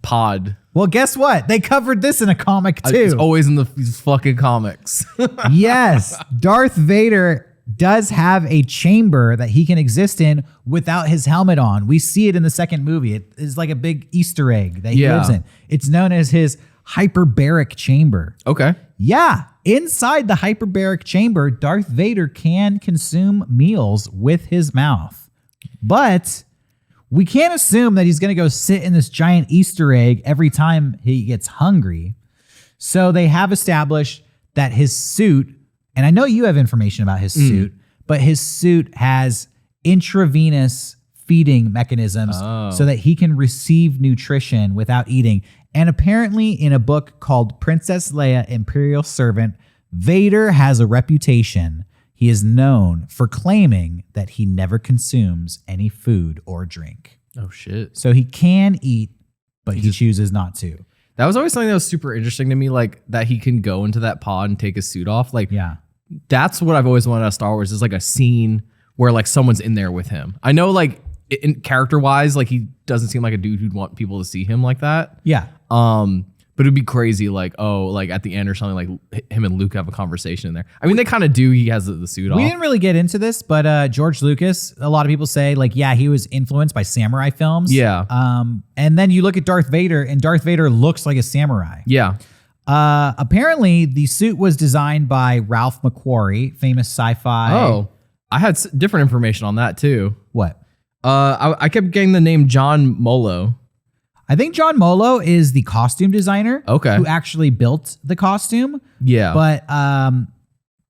pod. Well, guess what? They covered this in a comic too. It's always in these fucking comics. Yes, Darth Vader does have a chamber that he can exist in without his helmet on. We see it in the second movie. It is like a big Easter egg that he lives in. It's known as his hyperbaric chamber. Okay. Yeah. Inside the hyperbaric chamber, Darth Vader can consume meals with his mouth. But we can't assume that he's going to go sit in this giant Easter egg every time he gets hungry. So they have established that his suit, and I know you have information about his suit, but his suit has intravenous feeding mechanisms so that he can receive nutrition without eating. And apparently in a book called Princess Leia, Imperial Servant, Vader has a reputation. He is known for claiming that he never consumes any food or drink. Oh, shit. So he can eat, but he chooses not to. That was always something that was super interesting to me, like that he can go into that pod and take his suit off. Like, that's what I've always wanted out of Star Wars, is like a scene where like someone's in there with him. I know like in character wise, like he doesn't seem like a dude who'd want people to see him like that. Yeah. But it'd be crazy, like, oh, like at the end or something, like him and Luke have a conversation in there. I mean, they kind of do. He has the suit off. We didn't really get into this, but George Lucas, a lot of people say, like, yeah, he was influenced by samurai films. Yeah. And then you look at Darth Vader, and Darth Vader looks like a samurai. Yeah. Apparently, the suit was designed by Ralph McQuarrie, famous sci-fi. Oh, I had different information on that too. What? I kept getting the name John Molo. I think John Molo is the costume designer. Okay. Who actually built the costume. Yeah. But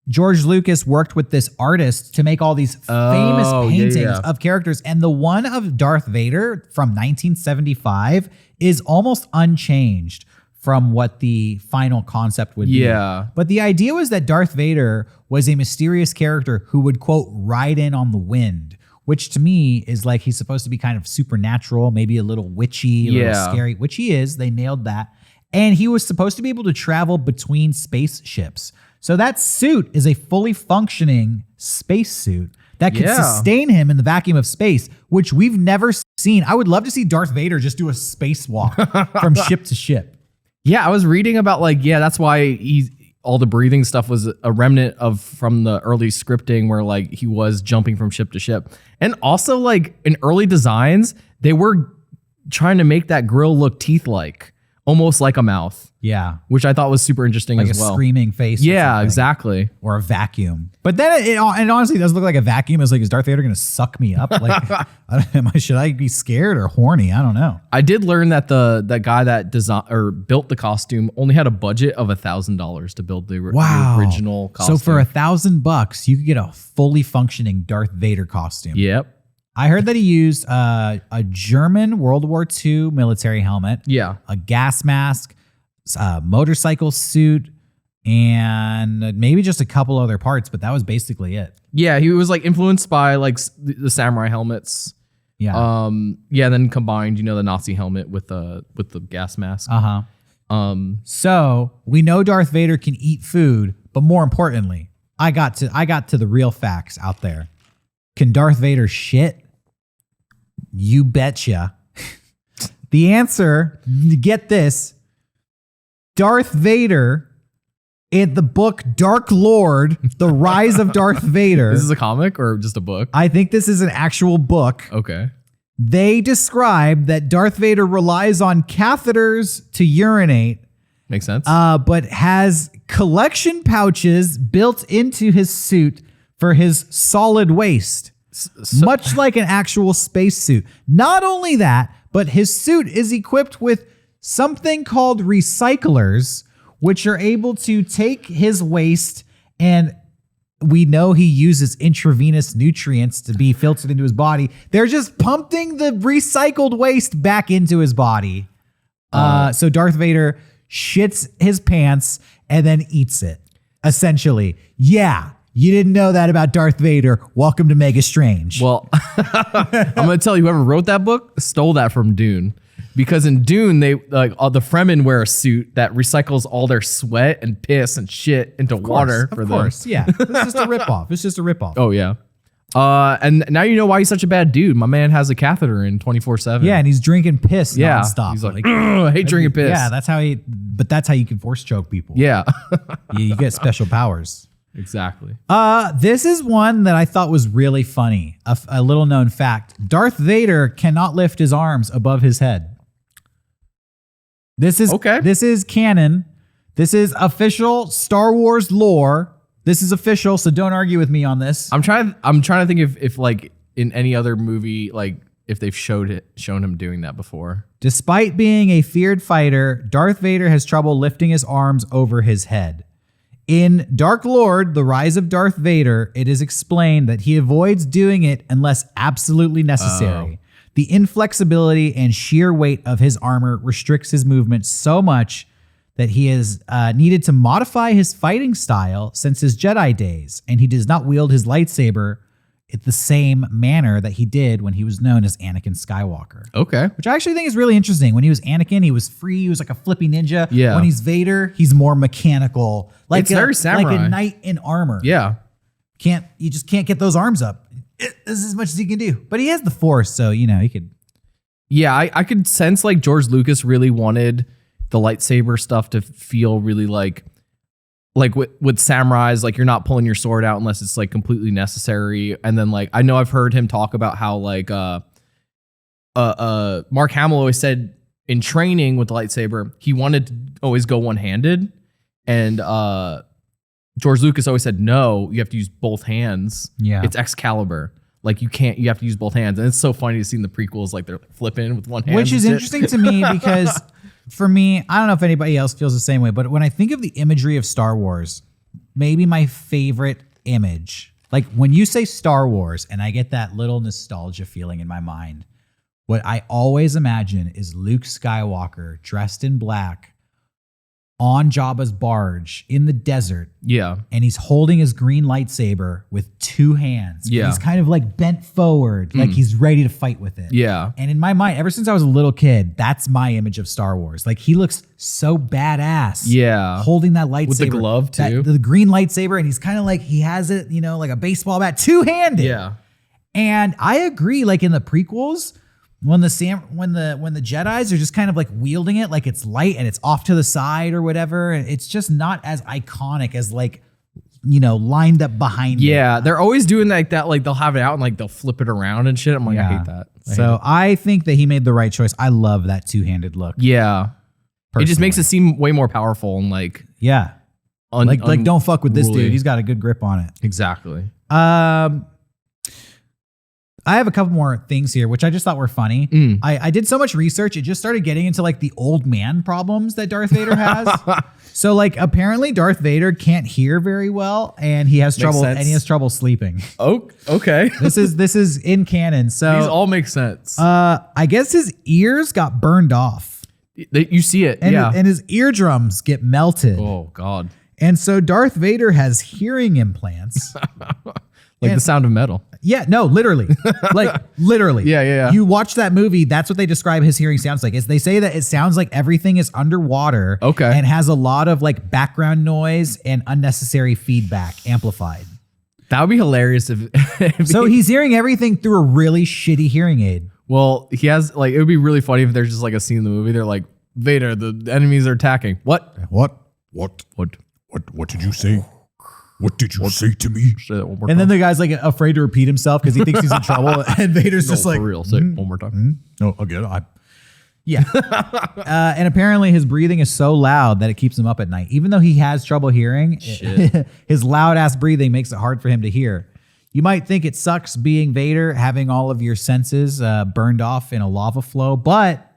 George Lucas worked with this artist to make all these famous paintings of characters. And the one of Darth Vader from 1975 is almost unchanged from what the final concept would be. Yeah. But the idea was that Darth Vader was a mysterious character who would, quote, ride in on the wind, which to me is like he's supposed to be kind of supernatural, maybe a little witchy, a little scary, which he is. They nailed that. And he was supposed to be able to travel between spaceships. So that suit is a fully functioning space suit that can sustain him in the vacuum of space, which we've never seen. I would love to see Darth Vader just do a spacewalk from ship to ship. Yeah, I was reading about like, that's why all the breathing stuff was a remnant of from the early scripting where like he was jumping from ship to ship. And also like in early designs, they were trying to make that grill look teeth-like, almost like a mouth. Yeah. Which I thought was super interesting like as well. Like a screaming face. Yeah, exactly. Or a vacuum. But then it honestly does look like a vacuum. It's like, is Darth Vader going to suck me up? Like, should I be scared or horny? I don't know. I did learn that the guy that built the costume only had a budget of $1,000 to build the original costume. So for $1,000, you could get a fully functioning Darth Vader costume. Yep. I heard that he used a German World War II military helmet. Yeah. A gas mask, a motorcycle suit, and maybe just a couple other parts, but that was basically it. Yeah, he was like influenced by like the samurai helmets. Yeah. Then combined, the Nazi helmet with the gas mask. So we know Darth Vader can eat food, but more importantly, I got to the real facts out there. Can Darth Vader shit? You betcha. The answer, get this, Darth Vader in the book Dark Lord, The Rise of Darth Vader. This is a comic or just a book? I think this is an actual book. Okay. They describe that Darth Vader relies on catheters to urinate. Makes sense. But has collection pouches built into his suit for his solid waste. Much like an actual spacesuit. Not only that, but his suit is equipped with something called recyclers, which are able to take his waste, and we know he uses intravenous nutrients to be filtered into his body. They're just pumping the recycled waste back into his body. So Darth Vader shits his pants and then eats it, essentially. Yeah. You didn't know that about Darth Vader. Welcome to Mega Strange. Well, I'm going to tell you, whoever wrote that book stole that from Dune. Because in Dune, they like all the Fremen wear a suit that recycles all their sweat and piss and shit into water for them. Of course, yeah. It's just a ripoff. It's just a ripoff. Oh, yeah. And now you know why he's such a bad dude. My man has a catheter in 24/7. Yeah, and he's drinking piss nonstop. He's like, I hate drinking piss. Yeah, that's how you can force choke people. Yeah. You get special powers. Exactly. This is one that I thought was really funny. A little known fact. Darth Vader cannot lift his arms above his head. This is canon. This is official Star Wars lore. This is official, so don't argue with me on this. I'm trying to think if like in any other movie, like if they've shown him doing that before. Despite being a feared fighter, Darth Vader has trouble lifting his arms over his head. In Dark Lord, The Rise of Darth Vader, it is explained that he avoids doing it unless absolutely necessary. The inflexibility and sheer weight of his armor restricts his movement so much that he has needed to modify his fighting style since his Jedi days, and he does not wield his lightsaber in the same manner that he did when he was known as Anakin Skywalker. Okay. Which I actually think is really interesting. When he was Anakin, he was free. He was like a flippy ninja. Yeah. When he's Vader, he's more mechanical. Like It's very samurai. Like a knight in armor. Yeah. You just can't get those arms up. This is as much as he can do. But he has the Force, so he could. Yeah, I could sense like George Lucas really wanted the lightsaber stuff to feel really like with samurais, like you're not pulling your sword out unless it's like completely necessary. And then like I know I've heard him talk about how like Mark Hamill always said in training with the lightsaber he wanted to always go one-handed, and George Lucas always said no, you have to use both hands. Yeah, it's Excalibur. Like you have to use both hands, and it's so funny to see in the prequels like they're flipping with one hand, which is interesting to me because. For me, I don't know if anybody else feels the same way, but when I think of the imagery of Star Wars, maybe my favorite image, like when you say Star Wars and I get that little nostalgia feeling in my mind, what I always imagine is Luke Skywalker dressed in black on Jabba's barge in the desert. Yeah. And he's holding his green lightsaber with two hands. Yeah. And he's kind of like bent forward, like he's ready to fight with it. Yeah. And in my mind, ever since I was a little kid, that's my image of Star Wars. Like he looks so badass. Yeah. Holding that lightsaber. With the glove too. The green lightsaber. And he's kind of like, he has it, like a baseball bat, two-handed. Yeah. And I agree, like in the prequels, when the Jedis are just kind of like wielding it like it's light and it's off to the side or whatever, it's just not as iconic as like, lined up behind it. Yeah, they're always doing like that. Like they'll have it out and like they'll flip it around and shit. I'm like, I hate that. I think that he made the right choice. I love that two-handed look. Yeah. Personally. It just makes it seem way more powerful and like like don't fuck with this unruly. dude. He's got a good grip on it. Exactly. I have a couple more things here, which I just thought were funny. I did so much research, it just started getting into like the old man problems that Darth Vader has. So like apparently Darth Vader can't hear very well, and he has trouble sleeping. Oh, okay. This is in canon. So these all make sense. I guess his ears got burned off. You see it, and his eardrums get melted. Oh God. And so Darth Vader has hearing implants. The Sound of Metal. Yeah, no, literally. Literally. Yeah. You watch that movie, that's what they describe his hearing sounds like. Is they say that it sounds like everything is underwater. Okay. And has a lot of like background noise and unnecessary feedback amplified. That would be hilarious if So he's hearing everything through a really shitty hearing aid. Well, he has like, it would be really funny if there's just like a scene in the movie. They're like, Vader, the enemies are attacking. What did you say? What did you say to me? And then the guy's like afraid to repeat himself because he thinks he's in trouble. And Vader's just like, for real, say it one more time. No, again, yeah. And apparently his breathing is so loud that it keeps him up at night. Even though he has trouble hearing, his loud ass breathing makes it hard for him to hear. You might think it sucks being Vader, having all of your senses burned off in a lava flow, but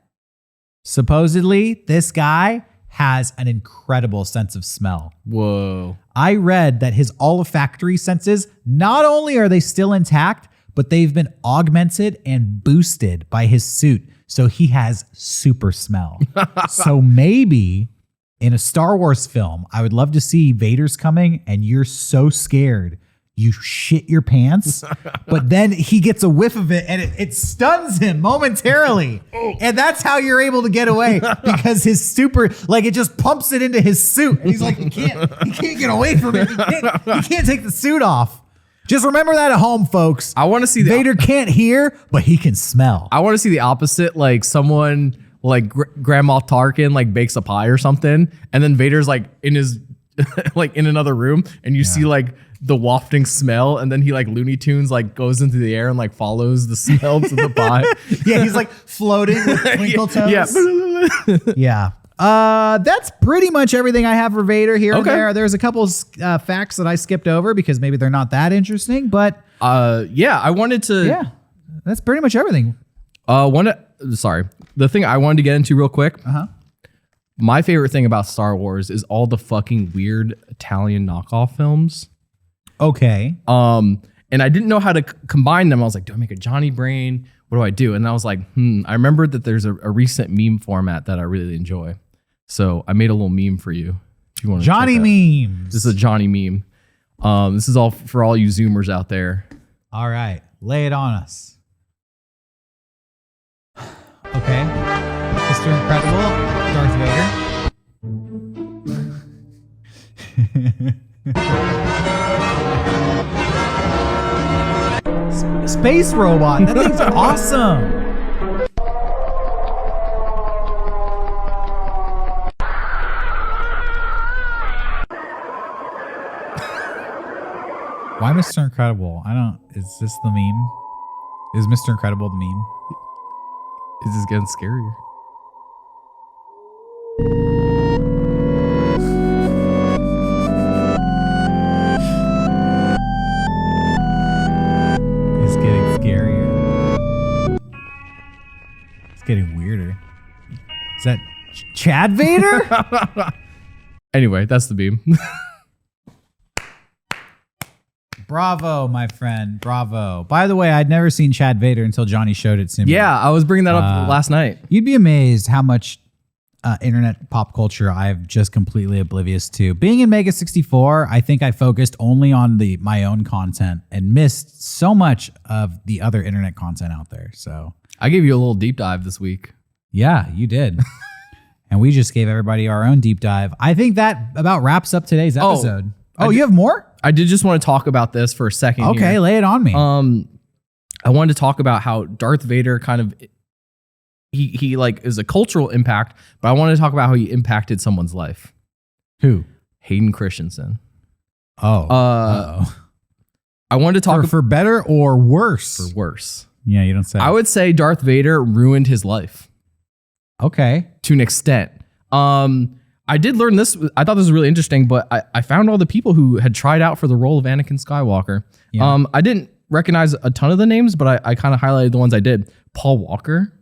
supposedly this guy has an incredible sense of smell. Whoa. I read that his olfactory senses, not only are they still intact, but they've been augmented and boosted by his suit. So he has super smell. So maybe in a Star Wars film, I would love to see Vader's coming and you're so scared you shit your pants, but then he gets a whiff of it and it stuns him momentarily. And that's how you're able to get away, because his super, like it just pumps it into his suit. And he's like, he can't get away from it. He can't take the suit off. Just remember that at home, folks. I want to see Vader can't hear, but he can smell. I want to see the opposite. Like someone like Grandma Tarkin like bakes a pie or something, and then Vader's like in his like in another room, and you see like the wafting smell, and then he like Looney Tunes like goes into the air and like follows the smell to the pie. Yeah, he's like floating with twinkle toes. Yeah. Yeah. That's pretty much everything I have for Vader here and there. There's a couple facts that I skipped over because maybe they're not that interesting, but I wanted to. Yeah, that's pretty much everything. The thing I wanted to get into real quick. Uh-huh. My favorite thing about Star Wars is all the fucking weird Italian knockoff films. Okay. And I didn't know how to combine them. I was like, do I make a Johnny Brain? What do I do? And I was like, I remembered that there's a recent meme format that I really enjoy. So I made a little meme for you. If you want to Johnny memes. This is a Johnny meme. This is all for all you Zoomers out there. All right. Lay it on us. Okay. Mr. Incredible, Darth Vader. Space robot. That thing's awesome. Why Mr. Incredible? Is this the meme? Is Mr. Incredible the meme? Is this getting scarier? It's getting scarier. It's getting weirder. Is that Chad Vader? Anyway, that's the beam. Bravo, my friend. Bravo. By the way, I'd never seen Chad Vader until Johnny showed it to me. Yeah, I was bringing that up last night. You'd be amazed how much internet pop culture I've just completely oblivious to. Being in Mega 64, I think I focused only on my own content and missed so much of the other internet content out there. So I gave you a little deep dive this week. Yeah, you did. And we just gave everybody our own deep dive. I think that about wraps up today's episode. You have more? I did just want to talk about this for a second. Okay, here. Lay it on me. I wanted to talk about how Darth Vader kind of he like is a cultural impact, but I wanted to talk about how he impacted someone's life. Who? Hayden Christensen. I wanted to talk for better or worse. For worse. Yeah, you don't say. I would say Darth Vader ruined his life. Okay. To an extent. I did learn this. I thought this was really interesting, but I found all the people who had tried out for the role of Anakin Skywalker. Yeah. I didn't recognize a ton of the names, but I kind of highlighted the ones I did. Paul Walker.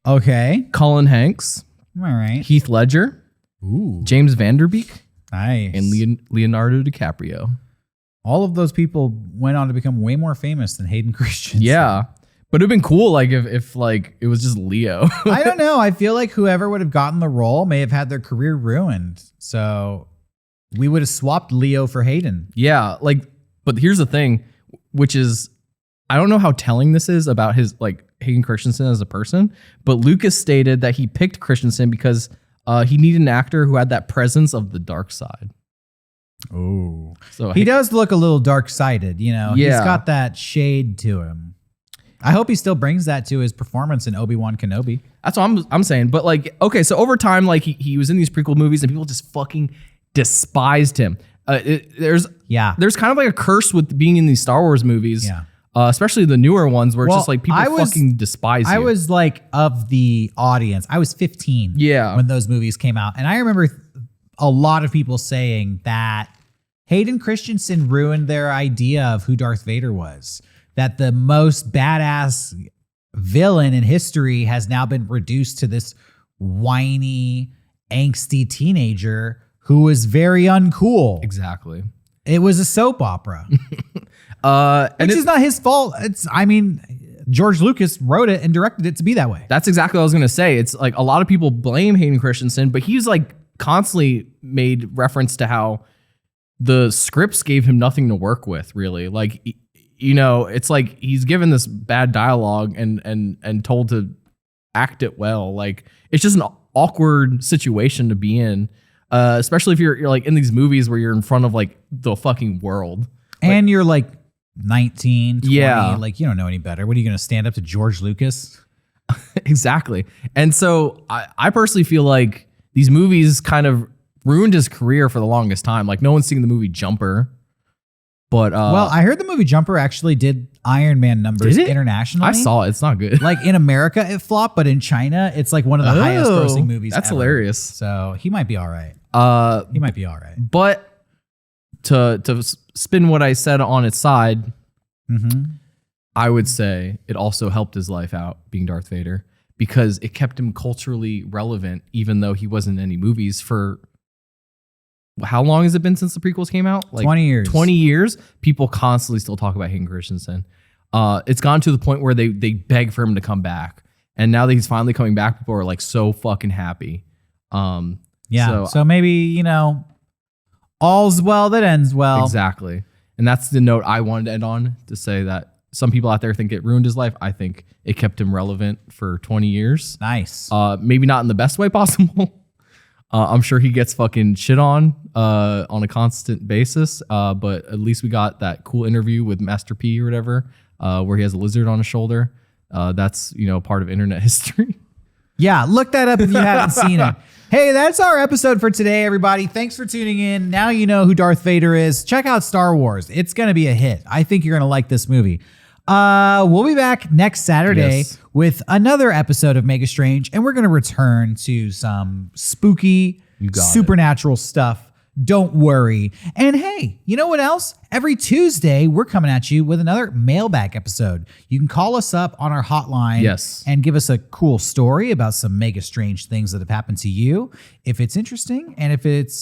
Okay. Colin Hanks. All right. Heath Ledger. Ooh. James Vanderbeek. Nice. And Leonardo DiCaprio. All of those people went on to become way more famous than Hayden Christensen. Yeah. But it'd been cool, like if like it was just Leo. I don't know. I feel like whoever would have gotten the role may have had their career ruined. So we would have swapped Leo for Hayden. Yeah, but here's the thing, which is I don't know how telling this is about his like Hayden Christensen as a person, but Lucas stated that he picked Christensen because he needed an actor who had that presence of the dark side. Oh, so he does look a little dark-sided. You know, yeah. He's got that shade to him. I hope he still brings that to his performance in Obi-Wan Kenobi. That's what I'm saying. But like, okay, so over time, like he was in these prequel movies and people just fucking despised him. There's kind of like a curse with being in these Star Wars movies, especially the newer ones where it's just like people fucking despise you. I was like of the audience. I was 15 when those movies came out. And I remember a lot of people saying that Hayden Christensen ruined their idea of who Darth Vader was. That the most badass villain in history has now been reduced to this whiny, angsty teenager who was very uncool. Exactly. It was a soap opera. Which is not his fault. George Lucas wrote it and directed it to be that way. That's exactly what I was going to say. It's like a lot of people blame Hayden Christensen, but he's like constantly made reference to how the scripts gave him nothing to work with, really. Like, you know, it's like he's given this bad dialogue and told to act it well. Like, it's just an awkward situation to be in, especially if you're like in these movies where you're in front of like the fucking world. And you're like 19, 20. Yeah. Like, you don't know any better. What are you going to stand up to George Lucas? Exactly. And so I personally feel like these movies kind of ruined his career for the longest time. Like, no one's seen the movie Jumper. But well, I heard the movie Jumper actually did Iron Man numbers internationally. I saw it. It's not good. Like in America, it flopped, but in China, it's like one of the highest grossing movies That's ever. hilarious. So he might be all right. He might be all right. But to spin what I said on its side, I would say it also helped his life out being Darth Vader because it kept him culturally relevant, even though he wasn't in any movies for. How long has it been since the prequels came out? Like 20 years. 20 years. People constantly still talk about Hayden Christensen. It's gone to the point where they beg for him to come back. And now that he's finally coming back, people are like so fucking happy. Yeah. So maybe, you know, all's well that ends well. Exactly. And that's the note I wanted to end on, to say that some people out there think it ruined his life. I think it kept him relevant for 20 years. Nice. Maybe not in the best way possible. I'm sure he gets fucking shit on a constant basis. But at least we got that cool interview with Master P or whatever, where he has a lizard on his shoulder. That's, you know, part of internet history. Yeah, look that up if you haven't seen it. Hey, that's our episode for today, everybody. Thanks for tuning in. Now you know who Darth Vader is. Check out Star Wars. It's going to be a hit. I think you're going to like this movie. We'll be back next Saturday with another episode of Mega Strange, and we're going to return to some spooky, supernatural stuff. Don't worry. And hey, you know what else? Every Tuesday, we're coming at you with another mailbag episode. You can call us up on our hotline and give us a cool story about some mega strange things that have happened to you. If it's interesting and if it's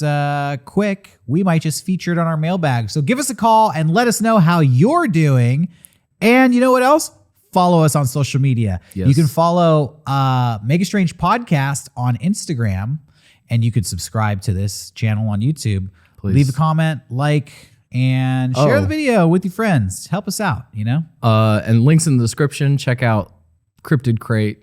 quick, we might just feature it on our mailbag. So give us a call and let us know how you're doing. And you know what else? Follow us on social media. You can follow Mega Strange Podcast on Instagram. And you could subscribe to this channel on YouTube. Please. Leave a comment, like, and share the video with your friends. Help us out, you know? And links in the description. Check out Cryptid Crate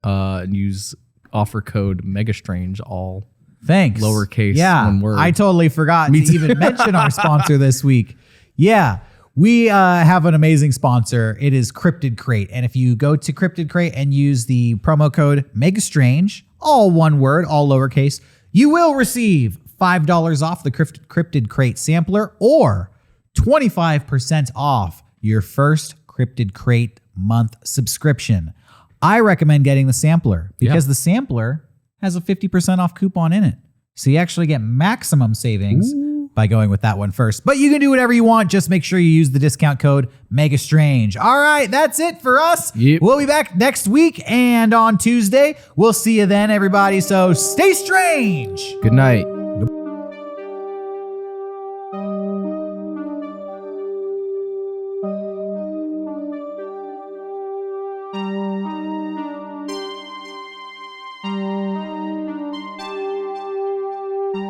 and use offer code MEGASTRANGE, all lowercase, one word. I totally forgot to even mention our sponsor this week. Yeah. We have an amazing sponsor. It is Cryptid Crate. And if you go to Cryptid Crate and use the promo code MEGASTRANGE, all one word, all lowercase, you will receive $5 off the Cryptid Crate sampler or 25% off your first Cryptid Crate month subscription. I recommend getting the sampler because the sampler has a 50% off coupon in it. So you actually get maximum savings by going with that one first. But you can do whatever you want. Just make sure you use the discount code MEGASTRANGE. All right, that's it for us. We'll be back next week and on Tuesday. We'll see you then, everybody. So stay strange. Good night.